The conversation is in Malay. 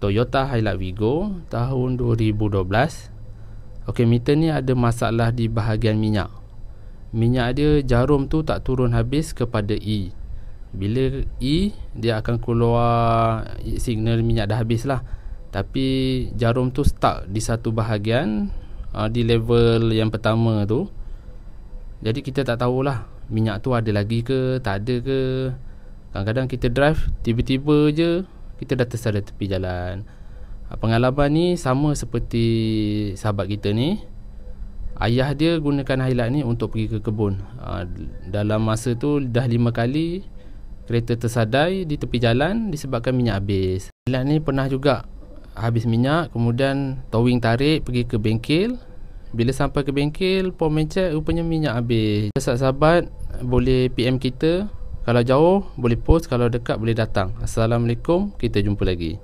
Toyota Hilux Vigo tahun 2012. Okey, meter ni ada masalah di bahagian minyak. Minyak dia, jarum tu tak turun habis kepada E. Bila E, dia akan keluar signal minyak dah habis lah. Tapi jarum tu stuck di satu bahagian, di level yang pertama tu. Jadi kita tak tahulah minyak tu ada lagi ke, tak ada ke. Kadang-kadang kita drive, tiba-tiba je kita dah tersada tepi jalan. Pengalaman ni sama seperti sahabat kita ni. Ayah dia gunakan Hilux ni untuk pergi ke kebun. Dalam masa tu dah 5 kali kereta tersadai di tepi jalan disebabkan minyak habis. Hilux ni pernah juga habis minyak, kemudian towing tarik pergi ke bengkel. Bila sampai ke bengkel, pom mencet, rupanya minyak habis. Sahabat-sahabat boleh PM kita. Kalau jauh boleh post, kalau dekat boleh datang. Assalamualaikum, kita jumpa lagi.